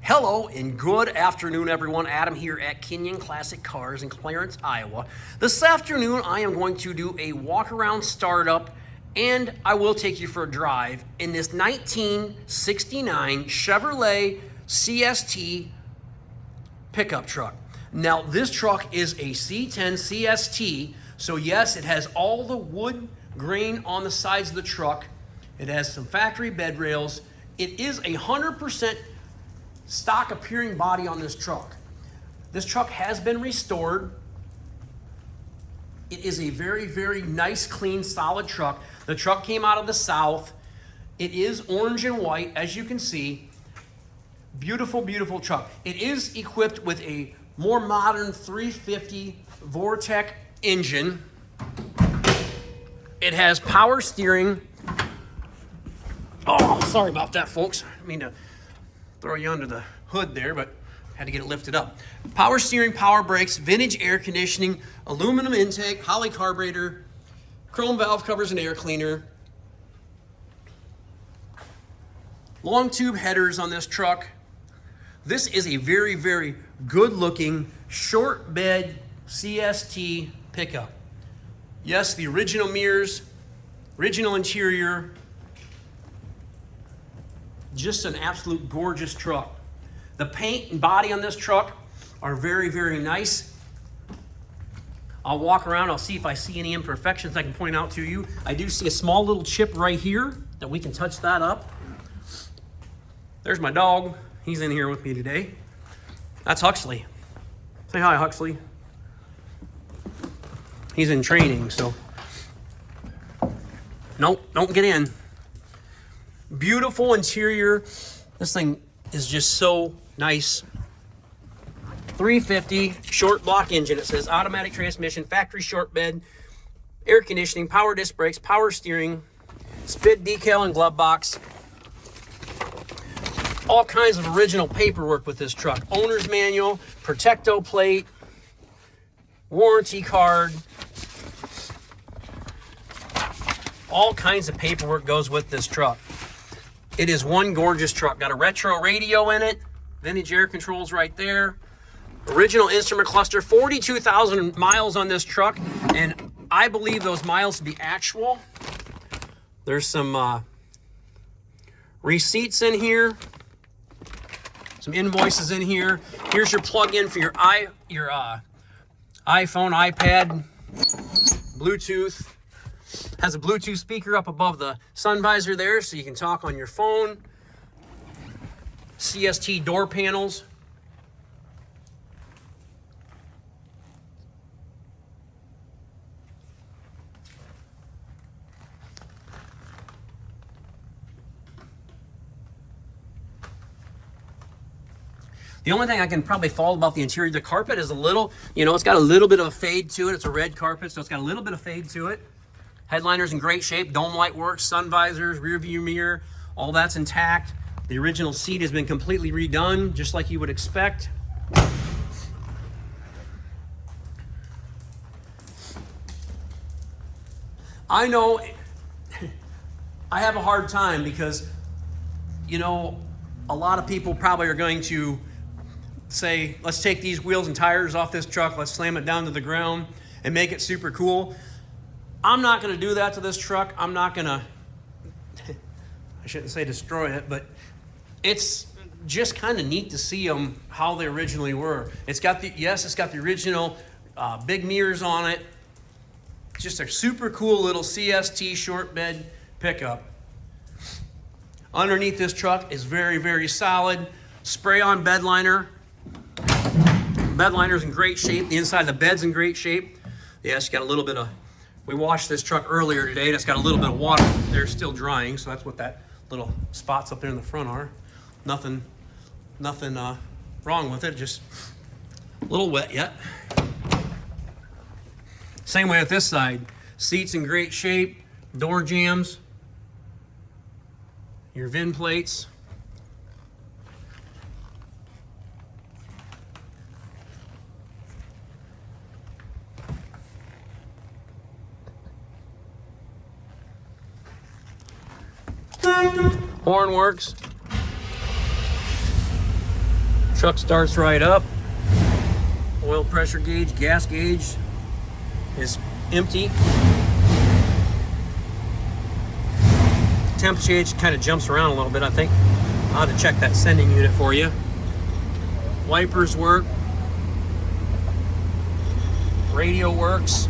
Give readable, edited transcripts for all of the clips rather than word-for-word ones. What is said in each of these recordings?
Hello and good afternoon, everyone. Adam here at Kenyon Classic Cars in Clarence, Iowa. This afternoon, I am going to do a walk-around startup, and I will take you for a drive in this 1969 Chevrolet CST pickup truck. Now, this truck is a C10 CST, so yes, it has all the wood grain on the sides of the truck. It has some factory bed rails. It is 100% stock appearing body on this truck. This truck has been restored. It is a very, very nice, clean, solid truck. The truck came out of the South. It is orange and white, as you can see. Beautiful, beautiful truck. It is equipped with a more modern 350 Vortec engine. It has power steering. Oh, sorry about that, folks. I mean to throw you under the hood there, but had to get it lifted up. Power steering, power brakes, vintage air conditioning, aluminum intake, Holley carburetor, chrome valve covers and air cleaner. Long tube headers on this truck. This is a very, very good looking short bed CST pickup. Yes, the original mirrors, original interior. Just an absolute gorgeous truck. The paint and body on this truck are very, very nice. I'll walk around, I'll see if I see any imperfections I can point out to you. I do see a small little chip right here that we can touch that up. There's my dog. He's in here with me today. That's Huxley. Say hi, Huxley. He's in training, so. Nope, don't get in. Beautiful interior. This thing is just so nice. 350 short block engine. It says automatic transmission, factory short bed, air conditioning, power disc brakes, power steering, SPID decal and glove box. All kinds of original paperwork with this truck. Owner's manual, Protecto plate, warranty card. All kinds of paperwork goes with this truck. It is one gorgeous truck. Got a retro radio in it, vintage air controls right there, original instrument cluster, 42,000 miles on this truck, and I believe those miles to be actual. There's some receipts in here, some invoices in here. Here's your plug-in for your iPhone, iPad, Bluetooth. Has a Bluetooth speaker up above the sun visor there so you can talk on your phone. CST door panels. The only thing I can probably fault about the interior, the carpet is a little, it's got a little bit of a fade to it. It's a red carpet, so it's got a little bit of fade to it. Headliner's in great shape, dome light works, sun visors, rear view mirror, all that's intact. The original seat has been completely redone, just like you would expect. I know I have a hard time because, a lot of people probably are going to say, let's take these wheels and tires off this truck, let's slam it down to the ground and make it super cool. I'm not going to do that to this truck. I'm not going to, I shouldn't say destroy it, but it's just kind of neat to see them how they originally were. It's got the original big mirrors on it. It's just a super cool little CST short bed pickup. Underneath this truck is very, very solid. Spray-on bed liner. Bed liner's in great shape. The inside of the bed's in great shape. Yeah, it's got a little bit of, we washed this truck earlier today, and it's got a little bit of water there still drying, so that's what that little spots up there in the front are. Nothing wrong with it, just a little wet yet. Same way with this side. Seats in great shape, door jambs, your VIN plates. Horn works. Truck starts right up. Oil pressure gauge, gas gauge is empty. Temp gauge kind of jumps around a little bit, I think. I'll have to check that sending unit for you. Wipers work. Radio works.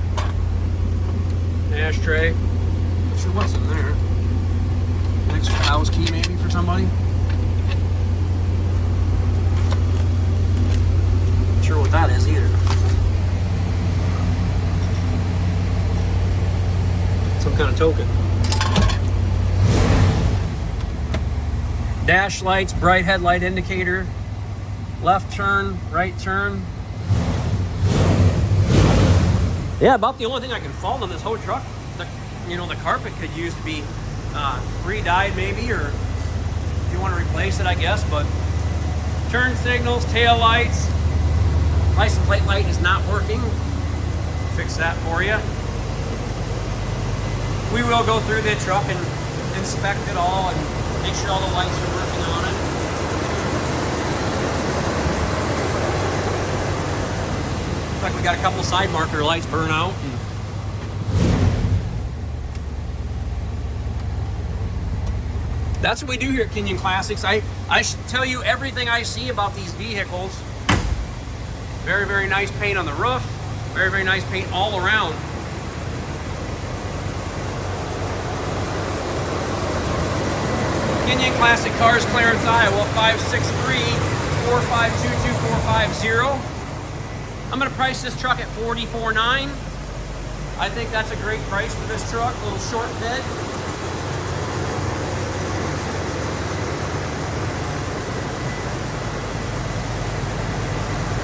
Ashtray. Not sure what's in there. An extra house key maybe for somebody. Not sure what that is either. Some kind of token. Dash lights, bright headlight indicator, left turn, right turn. Yeah, about the only thing I can fault on this whole truck. The carpet could use to be re-dyed maybe, or if you want to replace it, I guess. But turn signals, tail lights, license plate light is not working. Fix that for you. We will go through the truck and inspect it all and make sure all the lights are working on it. Looks like we got a couple side marker lights burn out. That's what we do here at Kenyon Classics. I should tell you everything I see about these vehicles. Very, very nice paint on the roof. Very, very nice paint all around. Kenyon Classic Cars, Clarence, Iowa, 563-452-2450. I'm going to price this truck at $44,900. I think that's a great price for this truck. A little short bed.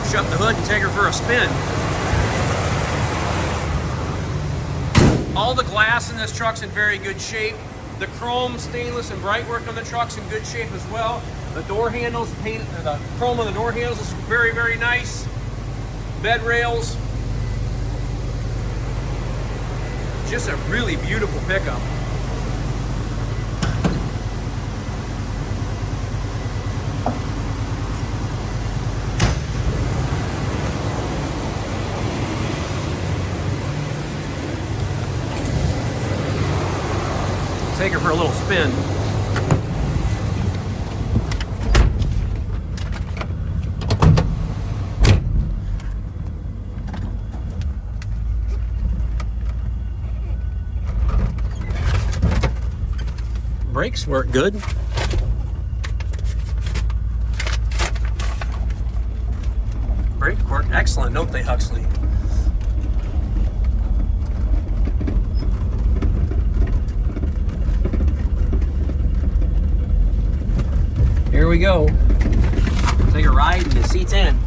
Shut the hood and take her for a spin. All the glass in this truck's in very good shape. The chrome, stainless, and bright work on the truck's in good shape as well. The door handles, the chrome on the door handles is very, very nice. Bed rails. Just a really beautiful pickup. Take her for a little spin. Brakes work good. Brake work excellent, don't they, Huxley? Here we go. Take a ride in the C10.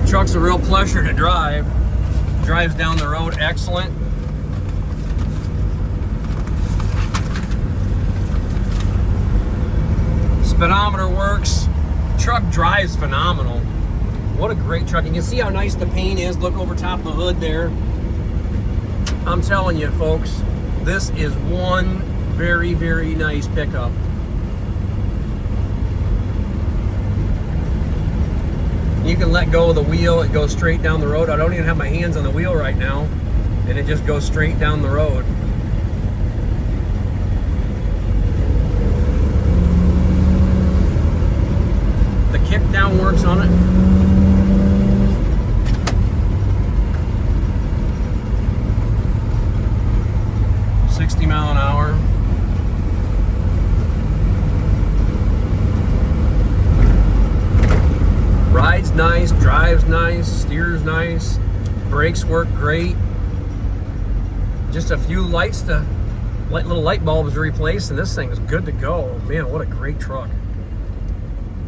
Truck's a real pleasure to drive. Drives down the road excellent. Speedometer works. Truck drives phenomenal. What a great truck. You can see how nice the paint is. Look over top of the hood there. I'm telling you, folks, this is one very, very nice pickup. You can let go of the wheel. It goes straight down the road. I don't even have my hands on the wheel right now, and it just goes straight down the road. Kick down works on it. $60 miles an hour. Rides nice, drives nice, steers nice, brakes work great. Just a few lights to, little light bulbs to replace, and this thing is good to go. Man, what a great truck.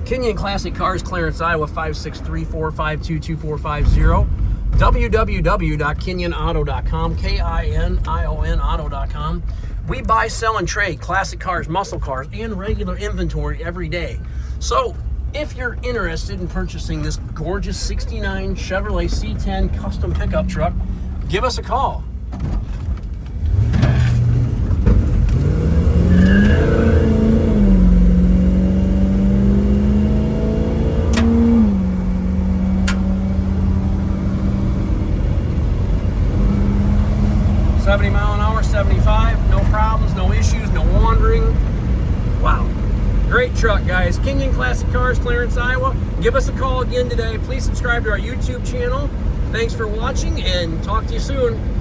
Kenyon Classic Cars, Clarence, Iowa, 563-452-2450. www.kinyonauto.com, K-I-N-I-O-N auto.com. We buy, sell, and trade classic cars, muscle cars, and regular inventory every day. So, if you're interested in purchasing this gorgeous 69 Chevrolet C10 custom pickup truck, give us a call. mph, 75, no problems, no issues, no wandering. Wow. Great truck, guys. Kenyon Classic Cars, Clarence, Iowa. Give us a call again today. Please subscribe to our YouTube channel. Thanks for watching, and talk to you soon.